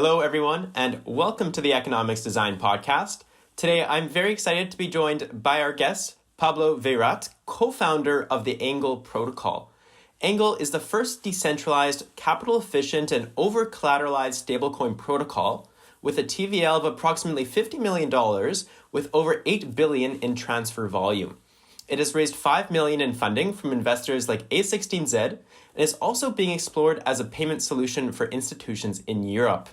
Hello, everyone, and welcome to the Economics Design Podcast. Today, I'm very excited to be joined by our guest, Pablo Veryat, co-founder of the Angle protocol. Angle is the first decentralized, capital-efficient, and over-collateralized stablecoin protocol with a TVL of approximately $50 million with over $8 billion in transfer volume. It has raised $5 million in funding from investors like A16Z and is also being explored as a payment solution for institutions in Europe.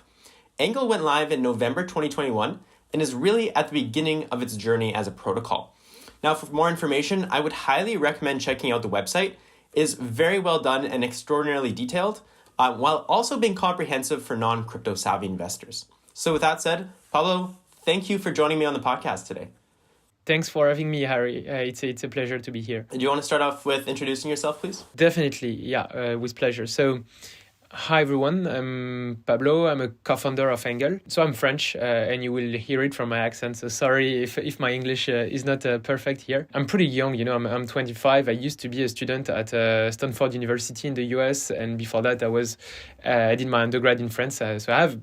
Angle went live in November 2021 and is really at the beginning of its journey as a protocol. Now, for more information, I would highly recommend checking out the website. It is very well done and extraordinarily detailed, while also being comprehensive for non-crypto savvy investors. So with that said, Pablo, thank you for joining me on the podcast today. Thanks for having me, Harry. It's a pleasure to be here. Do you want to start off with introducing yourself, please? Definitely, yeah, with pleasure. So, hi everyone, I'm Pablo, I'm a co-founder of Angle. So I'm French and you will hear it from my accent, so sorry if my English is not perfect here. I'm pretty young, I'm 25. I used to be a student at Stanford University in the US, and before that I did my undergrad in France, so I have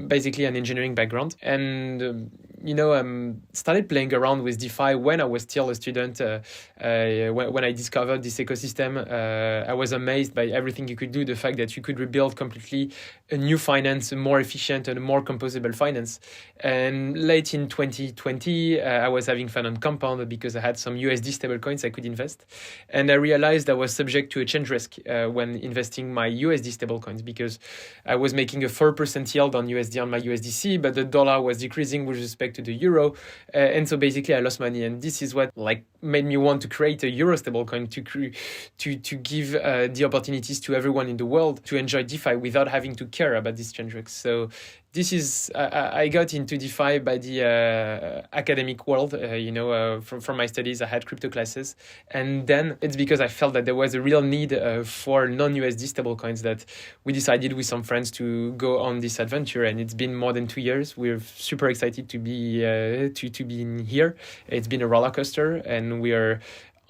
basically an engineering background. And started playing around with DeFi when I was still a student. When I discovered this ecosystem, I was amazed by everything you could do, the fact that you could rebuild completely a new finance, a more efficient and a more composable finance. And late in 2020, I was having fun on Compound because I had some USD stablecoins I could invest. And I realized I was subject to a change risk when investing my USD stablecoins, because I was making a 4% yield on USD on my USDC, but the dollar was decreasing with respect to the euro. And so basically I lost money. And this is what made me want to create a euro stablecoin to give the opportunities to everyone in the world to enjoy DeFi without having to care about this change risk. So this is, I got into DeFi by the academic world, from my studies. I had crypto classes. And then it's because I felt that there was a real need for non-USD stablecoins that we decided with some friends to go on this adventure. And it's been more than 2 years. We're super excited to be in here. It's been a roller coaster and we are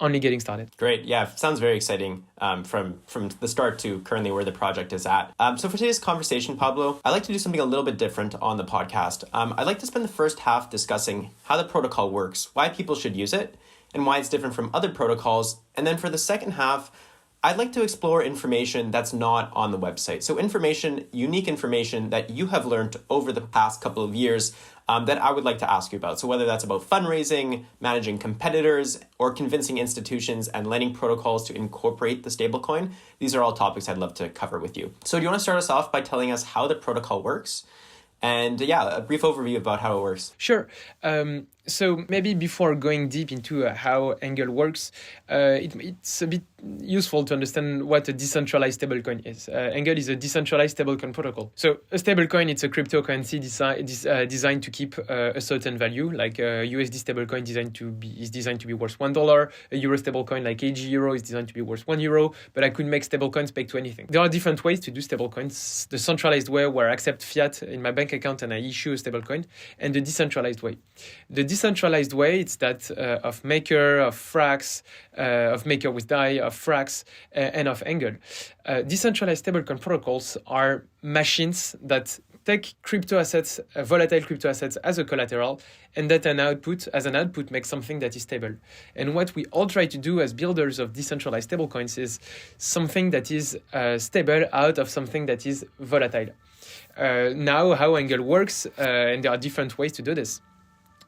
only getting started. Great. Yeah, sounds very exciting from the start to currently where the project is at. So for today's conversation, Pablo, I'd like to do something a little bit different on the podcast. I'd like to spend the first half discussing how the protocol works, why people should use it, and why it's different from other protocols. And then for the second half, I'd like to explore information that's not on the website. So unique information that you have learned over the past couple of years that I would like to ask you about. So whether that's about fundraising, managing competitors, or convincing institutions and lending protocols to incorporate the stablecoin, these are all topics I'd love to cover with you. So do you want to start us off by telling us how the protocol works? And a brief overview about how it works. Sure. So maybe before going deep into how Angle works, it's a bit useful to understand what a decentralized stablecoin is. Angle is a decentralized stablecoin protocol. So a stablecoin, it's a cryptocurrency designed to keep a certain value, like a USD stablecoin is designed to be worth $1. A Euro stablecoin like AG Euro is designed to be worth €1, but I could make stablecoins peg to anything. There are different ways to do stablecoins. The centralized way, where I accept fiat in my bank account and I issue a stablecoin, and the decentralized way. The decentralized way, it's that of Maker, of Frax, of Maker with DAI, of Frax, and of Angle. Decentralized stablecoin protocols are machines that take crypto assets, volatile crypto assets as a collateral, and that as an output makes something that is stable. And what we all try to do as builders of decentralized stablecoins is something that is stable out of something that is volatile. Now, how Angle works, and there are different ways to do this.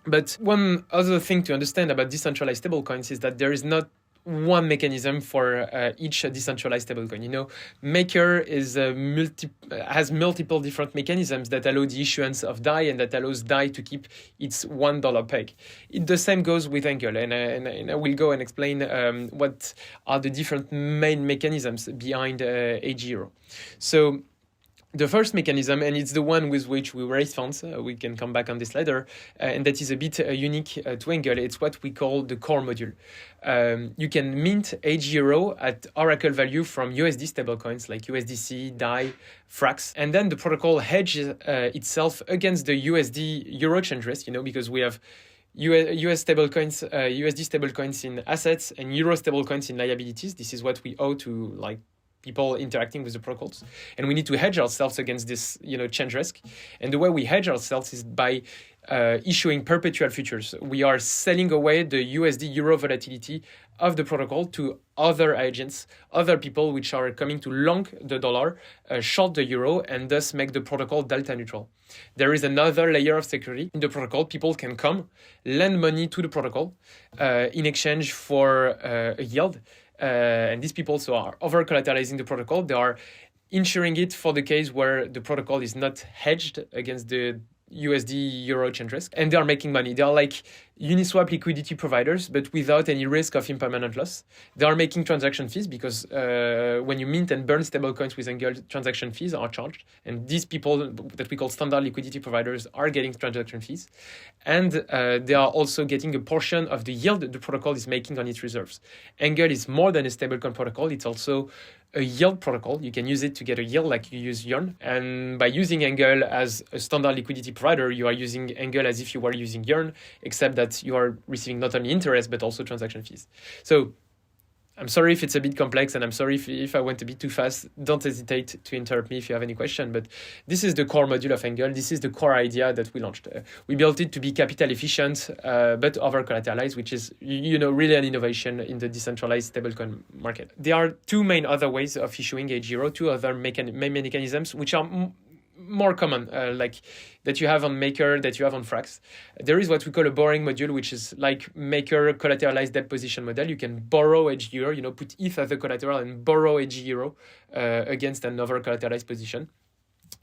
But one other thing to understand about decentralized stablecoins is that there is not one mechanism for each decentralized stablecoin. Maker has multiple different mechanisms that allow the issuance of DAI and that allows DAI to keep its $1 peg. The same goes with Angle, and I will go and explain what are the different main mechanisms behind AG Euro. So the first mechanism, and it's the one with which we raise funds, we can come back on this later, and that is a bit unique to Angle. It's what we call the core module. You can mint AG Euro at Oracle value from USD stablecoins like USDC, DAI, Frax, and then the protocol hedges itself against the USD Euro change risk, because we have US stablecoins, USD stablecoins in assets and Euro stablecoins in liabilities. This is what we owe to people interacting with the protocols. And we need to hedge ourselves against this, change risk. And the way we hedge ourselves is by issuing perpetual futures. We are selling away the USD euro volatility of the protocol to other agents, other people which are coming to long the dollar, short the euro, and thus make the protocol delta neutral. There is another layer of security in the protocol. People can come, lend money to the protocol in exchange for a yield. And these people are over-collateralizing the protocol. They are insuring it for the case where the protocol is not hedged against the USD euro change risk, and they are making money. They are like Uniswap liquidity providers, but without any risk of impermanent loss. They are making transaction fees because when you mint and burn stablecoins with Angle, transaction fees are charged. And these people that we call standard liquidity providers are getting transaction fees. And they are also getting a portion of the yield the protocol is making on its reserves. Angle is more than a stablecoin protocol. It's also a yield protocol. You can use it to get a yield like you use Yearn. And by using Angle as a standard liquidity provider, you are using Angle as if you were using Yearn, except that you are receiving not only interest, but also transaction fees. So I'm sorry if it's a bit complex, and I'm sorry if I went a bit too fast. Don't hesitate to interrupt me if you have any question. But this is the core module of Angle. This is the core idea that we launched. We built it to be capital efficient, but over-collateralized, which is really an innovation in the decentralized stablecoin market. There are two main other ways of issuing H0, two other mechanisms, which are more common, like that you have on Maker, that you have on Frax. There is what we call a borrowing module, which is like Maker collateralized debt position model. You can borrow H0, put ETH as the collateral and borrow H0 against an over-collateralized position.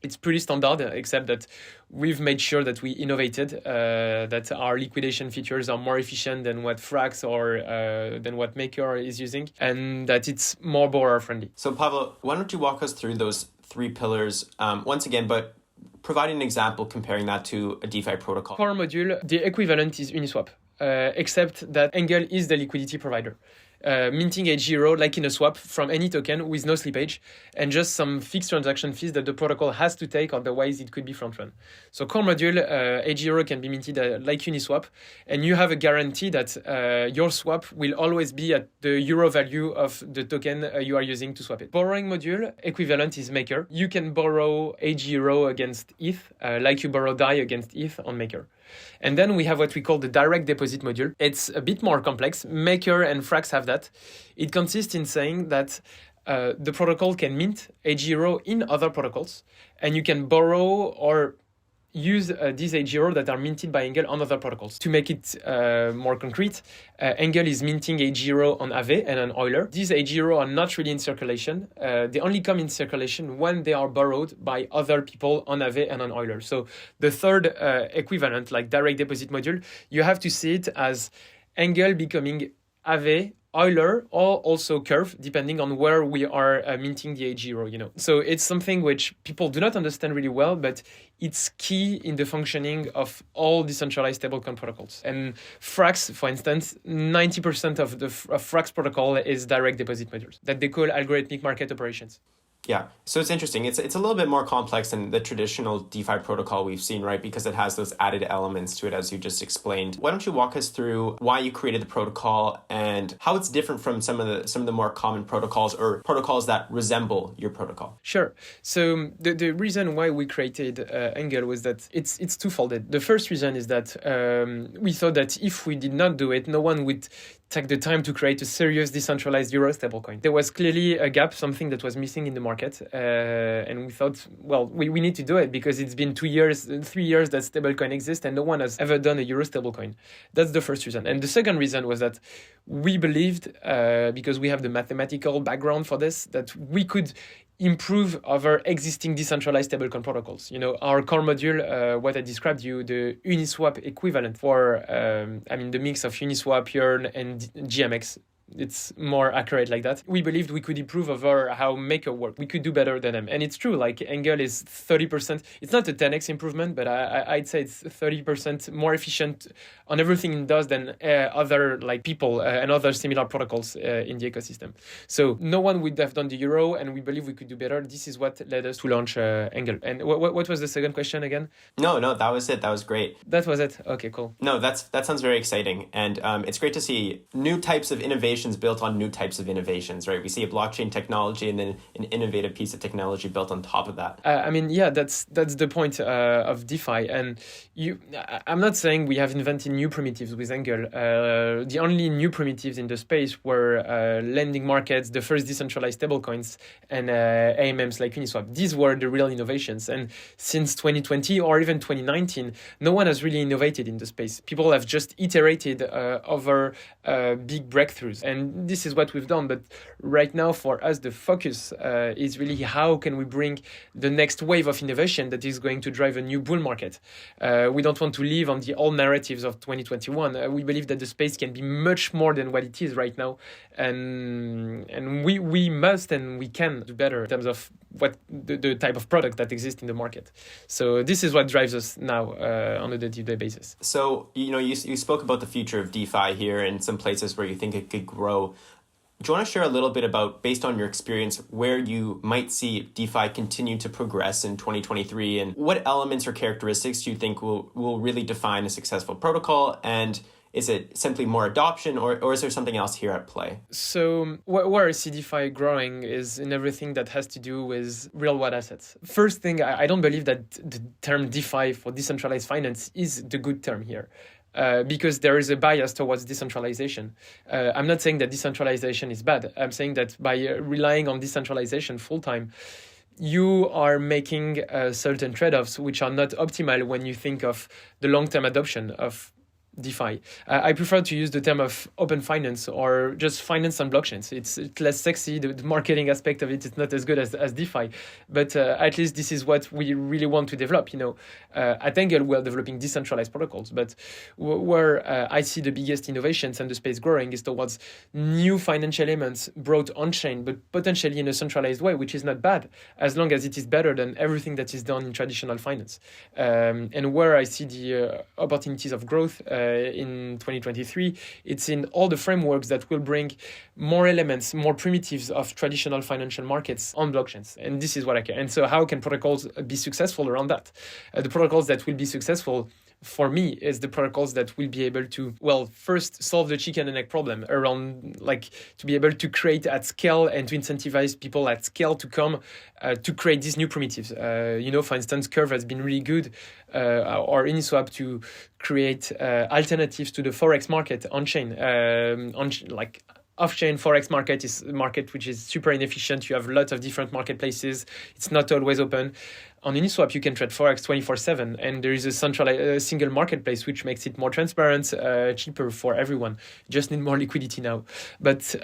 It's pretty standard, except that we've made sure that we innovated, that our liquidation features are more efficient than what Frax or than what Maker is using, and that it's more borrower friendly. So Pablo, why don't you walk us through those three pillars once again, but providing an example comparing that to a DeFi protocol. Core module, the equivalent is Uniswap, except that Angle is the liquidity provider. Minting H0 like in a swap from any token with no slippage and just some fixed transaction fees that the protocol has to take, otherwise it could be front run. So core module, H0 can be minted like Uniswap, and you have a guarantee that your swap will always be at the euro value of the token you are using to swap it. Borrowing module, equivalent is Maker. You can borrow H0 against ETH, like you borrow DAI against ETH on Maker. And then we have what we call the direct deposit module. It's a bit more complex. Maker and Frax have that. It consists in saying that the protocol can mint H0 in other protocols, and you can borrow or use these H0 that are minted by Angle on other protocols. To make it more concrete, Angle is minting H0 on Aave and on Euler. These H0 are not really in circulation. They only come in circulation when they are borrowed by other people on Aave and on Euler. So the third equivalent, like direct deposit module, you have to see it as Angle becoming Aave, Euler, or also Curve, depending on where we are minting the H0, So it's something which people do not understand really well, but it's key in the functioning of all decentralized stablecoin protocols. And Frax, for instance, 90% of the Frax protocol is direct deposit modules that they call algorithmic market operations. Yeah, so it's interesting. It's a little bit more complex than the traditional DeFi protocol we've seen, right? Because it has those added elements to it, as you just explained. Why don't you walk us through why you created the protocol and how it's different from some of the more common protocols or protocols that resemble your protocol? Sure. So the reason why we created Angle was that it's twofold. The first reason is that we thought that if we did not do it, no one would take the time to create a serious decentralized euro stablecoin. There was clearly a gap, something that was missing in the market. And we thought, we need to do it because it's been 3 years that stablecoin exists and no one has ever done a euro stablecoin. That's the first reason. And the second reason was that we believed, because we have the mathematical background for this, that we could improve our existing decentralized stablecoin protocols. Our core module, what I described you, the Uniswap equivalent for, the mix of Uniswap, Yearn, and GMX. It's more accurate like that. We believed we could improve over how Maker worked. We could do better than them. And it's true, like Angle is 30%. It's not a 10x improvement, but I'd say it's 30% more efficient on everything it does than other people and other similar protocols in the ecosystem. So no one would have done the euro, and we believe we could do better. This is what led us to launch Angle. And what was the second question again? No, that was it. That was great. That was it. Okay, cool. No, that sounds very exciting. And it's great to see new types of innovation innovations built on new types of innovations, right? We see a blockchain technology and then an innovative piece of technology built on top of that. That's the point of DeFi. And I'm not saying we have invented new primitives with Angle. The only new primitives in the space were lending markets, the first decentralized stablecoins, and AMMs like Uniswap. These were the real innovations. And since 2020 or even 2019, no one has really innovated in the space. People have just iterated over big breakthroughs. And this is what we've done. But right now, for us, the focus is really how can we bring the next wave of innovation that is going to drive a new bull market. We don't want to live on the old narratives of 2021. We believe that the space can be much more than what it is right now. And we must and we can do better in terms of what the type of product that exists in the market. So this is what drives us now on a day-to-day basis. So, you spoke about the future of DeFi here and some places where you think it could grow. Do you want to share a little bit about, based on your experience, where you might see DeFi continue to progress in 2023 and what elements or characteristics do you think will really define a successful protocol? And is it simply more adoption or is there something else here at play? So where I see DeFi growing is in everything that has to do with real world assets. First thing, I don't believe that the term DeFi for decentralized finance is the good term here. Because there is a bias towards decentralization. I'm not saying that decentralization is bad. I'm saying that by relying on decentralization full-time, you are making certain trade-offs which are not optimal when you think of the long-term adoption of DeFi. I prefer to use the term of open finance or just finance on blockchains. It's less sexy. The marketing aspect of it is not as good as DeFi, but at least this is what we really want to develop. At Angle, we're developing decentralized protocols, but where I see the biggest innovations and the space growing is towards new financial elements brought on-chain, but potentially in a centralized way, which is not bad, as long as it is better than everything that is done in traditional finance. And where I see the opportunities of growth in 2023, it's in all the frameworks that will bring more elements, more primitives of traditional financial markets on blockchains. And this is what I care. And so how can protocols be successful around that? The protocols that will be successful for me is the protocols that will be able to, first solve the chicken and egg problem around, to be able to create at scale and to incentivize people at scale to come to create these new primitives. For instance, Curve has been really good, or Uniswap, to create alternatives to the Forex market on-chain. Off-chain Forex market is a market which is super inefficient. You have lots of different marketplaces. It's not always open. On Uniswap, you can trade Forex 24/7, and there is a single marketplace which makes it more transparent, cheaper for everyone. You just need more liquidity now. But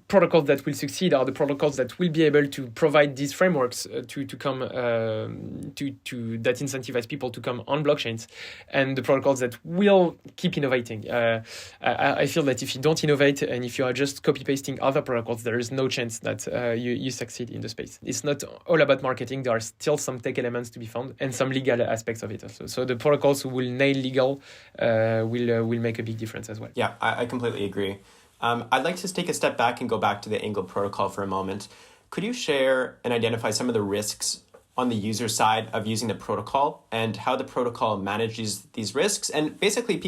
protocols that will succeed are the protocols that will be able to provide these frameworks to come that incentivize people to come on blockchains, and the protocols that will keep innovating. I feel that if you don't innovate and if you are just copy pasting other protocols, there is no chance that you succeed in the space. It's not all about marketing. There are still some tech elements to be found and some legal aspects of it also. So the protocols who will nail legal will make a big difference as well. Yeah, I completely agree. I'd like to take a step back and go back to the Angle protocol for a moment. Could you share and identify some of the risks on the user side of using the protocol and how the protocol manages these risks and basically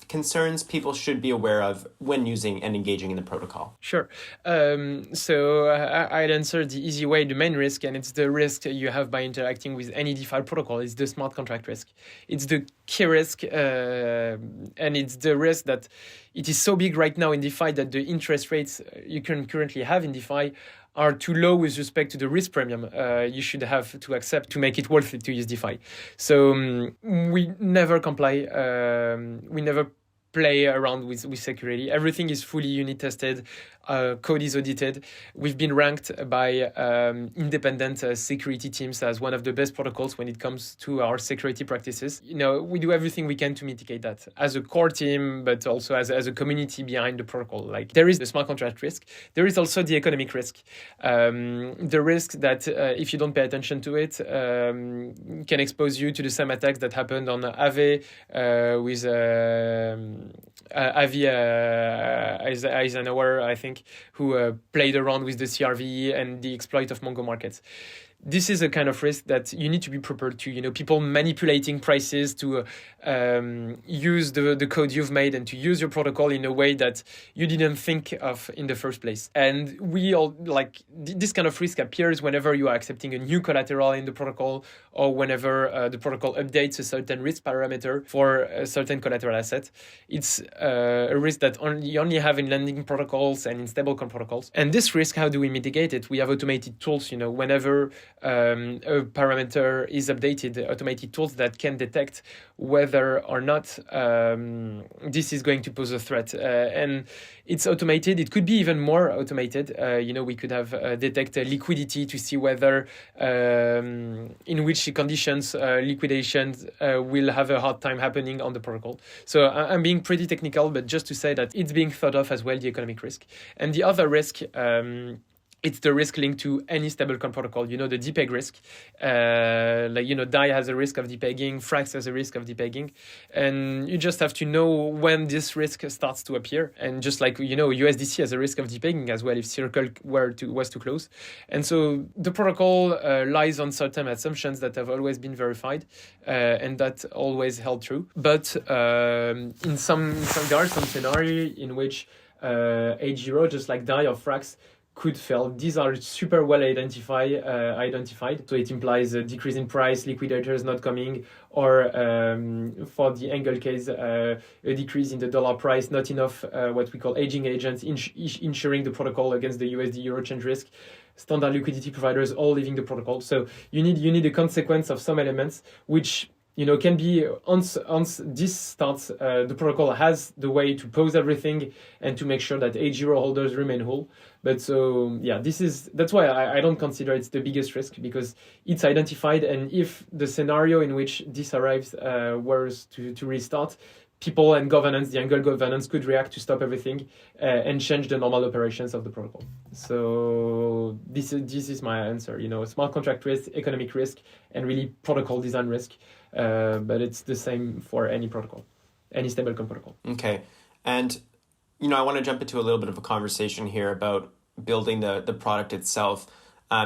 concerns people should be aware of when using and engaging in the protocol? Sure. So I'd answer the easy way, the main risk, and it's the risk you have by interacting with any DeFi protocol. It's the smart contract risk. It's the key risk, and it's the risk that it is so big right now in DeFi that the interest rates you can currently have in DeFi are too low with respect to the risk premium you should have to accept to make it worth it to use DeFi. So we never comply. We never play around with security. Everything is fully unit tested. Code is audited. We've been ranked by independent security teams as one of the best protocols when it comes to our security practices. We do everything we can to mitigate that as a core team, but also as a community behind the protocol. There is the smart contract risk. There is also the economic risk. The risk that if you don't pay attention to it, can expose you to the same attacks that happened on Aave with Avi Eisenhower, I think. bank who played around with the CRV and the exploit of Mongo markets. This is a kind of risk that you need to be prepared to. People manipulating prices to use the code you've made and to use your protocol in a way that you didn't think of in the first place. And we all this kind of risk appears whenever you are accepting a new collateral in the protocol, or whenever the protocol updates a certain risk parameter for a certain collateral asset. It's a risk that you only have in lending protocols and in stablecoin protocols. And this risk, how do we mitigate it? We have automated tools, whenever a parameter is updated, automated tools that can detect whether or not this is going to pose a threat. And it's automated. It could be even more automated. We could have detect liquidity to see whether in which conditions liquidations will have a hard time happening on the protocol. So I'm being pretty technical, but just to say that it's being thought of as well, the economic risk. And the other risk, it's the risk linked to any stablecoin protocol. The depeg risk. DAI has a risk of depegging, Frax has a risk of depegging. And you just have to know when this risk starts to appear. And just like, USDC has a risk of depegging as well if Circle was to close. And so the protocol lies on certain assumptions that have always been verified and that always held true. But there are some scenarios in which H0, just like DAI or Frax, could fail. These are super well identified. So it implies a decrease in price, liquidators not coming, or for the Angle case, a decrease in the dollar price, not enough what we call hedging agents, insuring the protocol against the USD euro change risk, standard liquidity providers all leaving the protocol. So you need a consequence of some elements which can be once this starts, the protocol has the way to pause everything and to make sure that H0 holders remain whole. But so, that's why I don't consider it's the biggest risk, because it's identified. And if the scenario in which this arrives was to restart, people and governance, the Angle governance could react to stop everything and change the normal operations of the protocol. So this is my answer. Smart contract risk, economic risk, and really protocol design risk. But it's the same for any protocol, any stablecoin protocol. Okay. And, I want to jump into a little bit of a conversation here about building the product itself.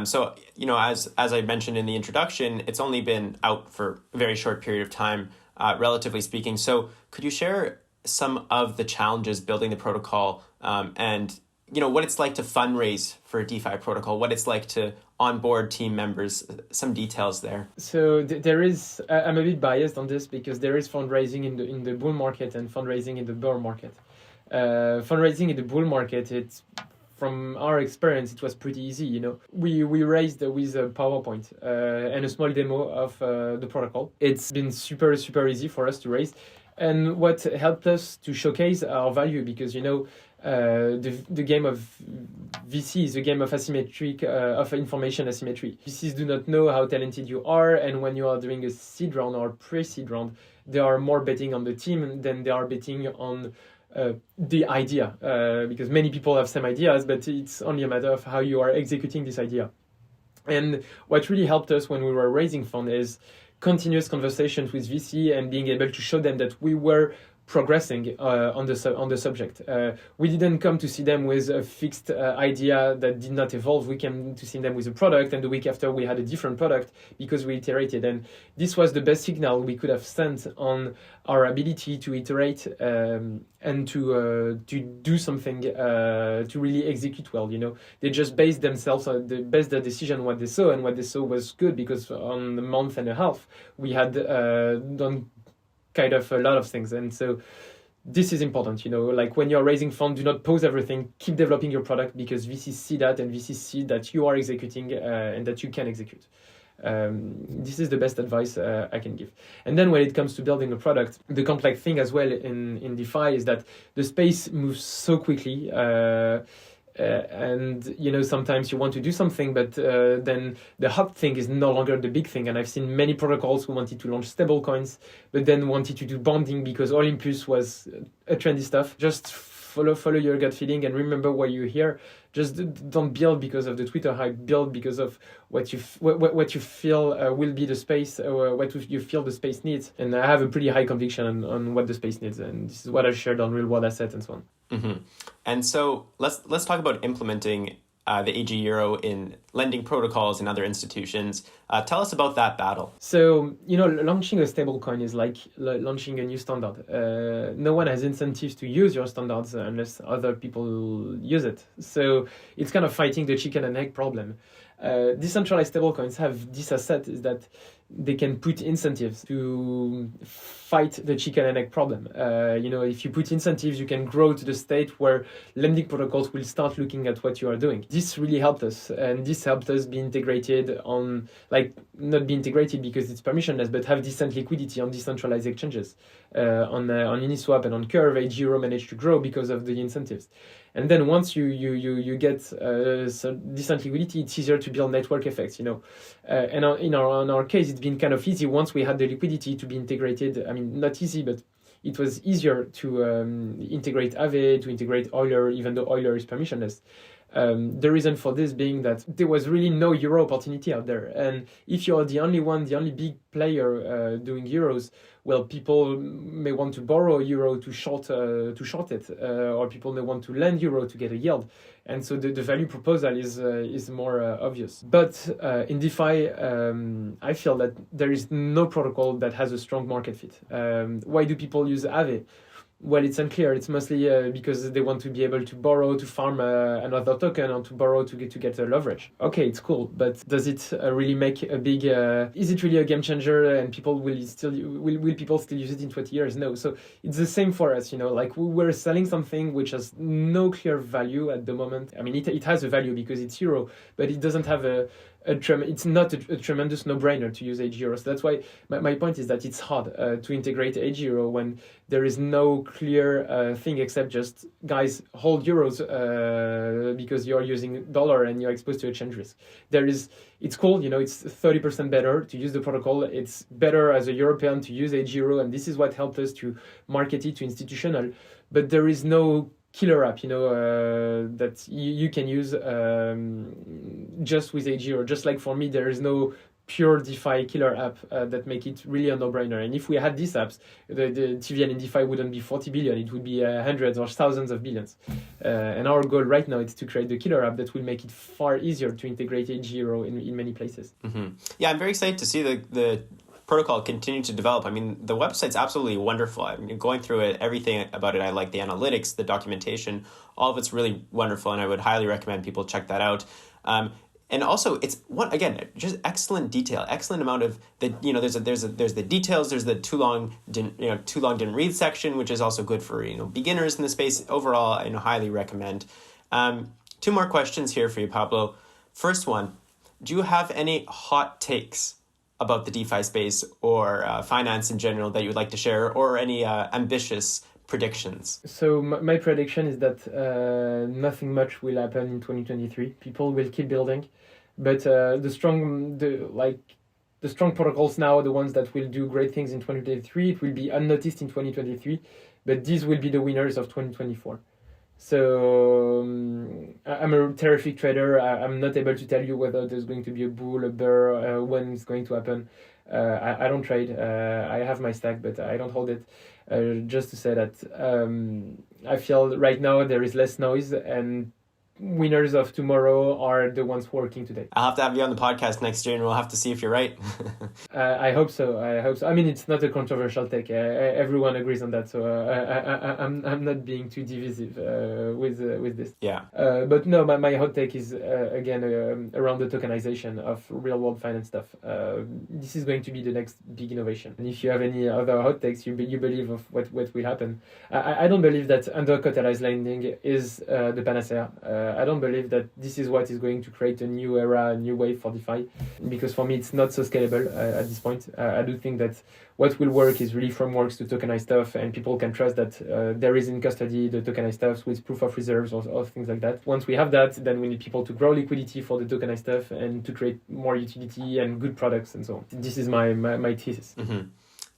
So, as I mentioned in the introduction, it's only been out for a very short period of time, relatively speaking. So could you share some of the challenges building the protocol and, what it's like to fundraise for a DeFi protocol, what it's like to onboard team members, some details there? So there is, I'm a bit biased on this because there is fundraising in the bull market and fundraising in the bear market. Fundraising in the bull market, it's, from our experience, it was pretty easy. We raised with a PowerPoint and a small demo of the protocol. It's been super, super easy for us to raise. And what helped us to showcase our value, because, the game of VC is a game of asymmetric, of information asymmetry. VCs do not know how talented you are, and when you are doing a seed round or pre-seed round, they are more betting on the team than they are betting on the idea, because many people have same ideas, but it's only a matter of how you are executing this idea. And what really helped us when we were raising fund is continuous conversations with VC and being able to show them that we were progressing on the subject. We didn't come to see them with a fixed idea that did not evolve. We came to see them with a product, and the week after we had a different product because we iterated. And this was the best signal we could have sent on our ability to iterate and to do something to really execute well. They just based themselves on their decision on what they saw, and what they saw was good because on a month and a half we had done kind of a lot of things. And so this is important, like when you're raising funds, do not pause everything, keep developing your product, because VCs see that, and VCs see that you are executing and that you can execute. This is the best advice I can give. And then when it comes to building a product, the complex thing as well in DeFi is that the space moves so quickly. And sometimes you want to do something, but then the hot thing is no longer the big thing. And I've seen many protocols who wanted to launch stablecoins, but then wanted to do bonding because Olympus was a trendy stuff. Just follow your gut feeling and remember why you're here. Just don't build because of the Twitter hype. Build because of what you feel will be the space, or what you feel the space needs. And I have a pretty high conviction on what the space needs, and this is what I shared on real world assets and so on. And so let's talk about implementing the AG Euro in lending protocols and other institutions. Tell us about that battle. So, launching a stablecoin is like launching a new standard. No one has incentives to use your standards unless other people use it. So it's kind of fighting the chicken and egg problem. Decentralized stablecoins have this asset is that they can put incentives to fight the chicken and egg problem. If you put incentives, you can grow to the state where lending protocols will start looking at what you are doing. This really helped us, and this helped us be integrated on, not be integrated because it's permissionless, but have decent liquidity on decentralized exchanges. On Uniswap and on Curve, AG Euro managed to grow because of the incentives. And then once you get decent liquidity, it's easier to build network effects, And in our case, it's been kind of easy once we had the liquidity to be integrated. I mean, not easy, but it was easier to integrate Aave, to integrate Euler, even though Euler is permissionless. The reason for this being that there was really no euro opportunity out there. And if you're the only big player doing euros, well, people may want to borrow euro to short it, or people may want to lend euro to get a yield. And so the value proposal is more obvious. But in DeFi, I feel that there is no protocol that has a strong market fit. Why do people use Aave? Well, it's unclear. It's mostly because they want to be able to borrow to farm another token, or to borrow to get a leverage. Okay, it's cool, but does it really make a big? Is it really a game changer? And people will people still use it in 20 years? No. So it's the same for us. We're selling something which has no clear value at the moment. I mean, it has a value because it's euro, but it doesn't have it's not a tremendous no-brainer to use AG Euro. So that's why my point is that it's hard to integrate AG Euro when there is no clear thing except just, guys, hold euros because you're using dollar and you're exposed to exchange risk. It's cool, it's 30% better to use the protocol. It's better as a European to use AG Euro, and this is what helped us to market it to institutional. But there is no killer app, that you can use just with AG Euro. Just like for me, there is no pure DeFi killer app that make it really a no-brainer. And if we had these apps, the TVL in DeFi wouldn't be 40 billion, it would be hundreds or thousands of billions. And our goal right now is to create the killer app that will make it far easier to integrate AG Euro in many places. Mm-hmm. Yeah, I'm very excited to see the protocol continue to develop. I mean, the website's absolutely wonderful. I mean, going through it, everything about it, I like the analytics, the documentation, all of it's really wonderful, and I would highly recommend people check that out. And also, it's just excellent detail, excellent amount of the there's the details, there's the too long didn't read section, which is also good for beginners in the space. Overall, I highly recommend. Two more questions here for you, Pablo. First one, do you have any hot takes about the DeFi space or finance in general that you would like to share, or any ambitious predictions? So my prediction is that nothing much will happen in 2023. People will keep building, but the strong protocols now, the ones that will do great things in 2023, it will be unnoticed in 2023, but these will be the winners of 2024. So I'm a terrific trader. I'm not able to tell you whether there's going to be a bull, a bear, when it's going to happen. I don't trade. I have my stack, but I don't hold it. Just to say that I feel right now there is less noise, and winners of tomorrow are the ones working today. I'll have to have you on the podcast next year, and we'll have to see if you're right. I hope so. I mean, it's not a controversial take. Everyone agrees on that, so I'm not being too divisive with this. Yeah. But no, my hot take is again around the tokenization of real world finance stuff. This is going to be the next big innovation. And if you have any other hot takes, you believe of what will happen. I don't believe that under-collateralized lending is the panacea. I don't believe that this is what is going to create a new era, a new wave for DeFi, because for me it's not so scalable at this point. I do think that what will work is really frameworks to tokenize stuff, and people can trust that there is in custody the tokenized stuff with proof of reserves or things like that. Once we have that, then we need people to grow liquidity for the tokenized stuff and to create more utility and good products and so on. This is my thesis. Mm-hmm.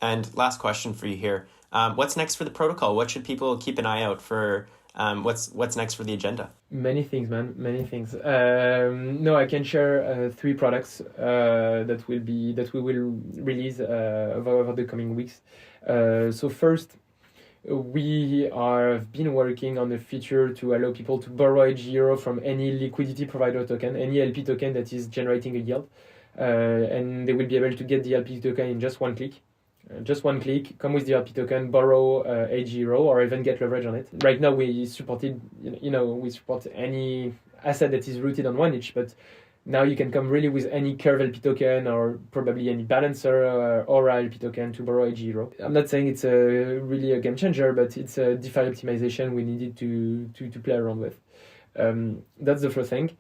And last question for you here. What's next for the protocol? What should people keep an eye out for? What's next for the agenda? Many things, man. Many things. No, I can share 3 products that we will release over the coming weeks. So first, We have been working on a feature to allow people to borrow AG0 from any liquidity provider token, any LP token that is generating a yield. And they will be able to get the LP token in just one click. Come with the LP token, borrow AG0, or even get leverage on it. Right now, we support any asset that is rooted on 1ETH, but now you can come really with any Curve LP token or probably any Balancer or Aura LP token to borrow AG0. I'm not saying it's really a game changer, but it's a DeFi optimization we needed to play around with. That's the first thing.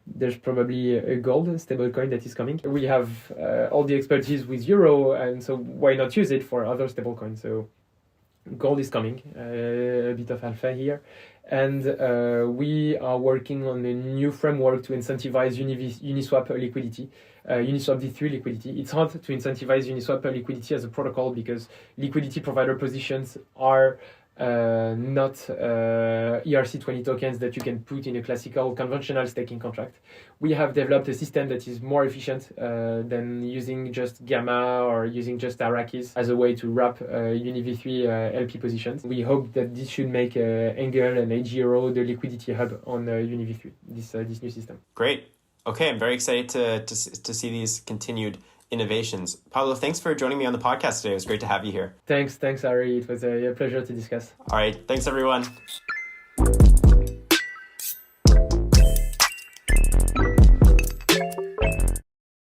There's probably a gold stablecoin that is coming. We have all the expertise with Euro, and so why not use it for other stablecoins? So gold is coming, a bit of alpha here. And we are working on a new framework to incentivize Uniswap liquidity, Uniswap D3 liquidity. It's hard to incentivize Uniswap liquidity as a protocol because liquidity provider positions are not ERC20 tokens that you can put in a classical conventional staking contract. We have developed a system that is more efficient than using just Gamma or using just Arrakis as a way to wrap UniV3 LP positions. We hope that this should make Angle and AG0 the liquidity hub on UniV3, this new system. Great. Okay, I'm very excited to see these continued innovations. Pablo, thanks for joining me on the podcast today. It was great to have you here. Thanks, Ari. It was a pleasure to discuss. All right. Thanks, everyone.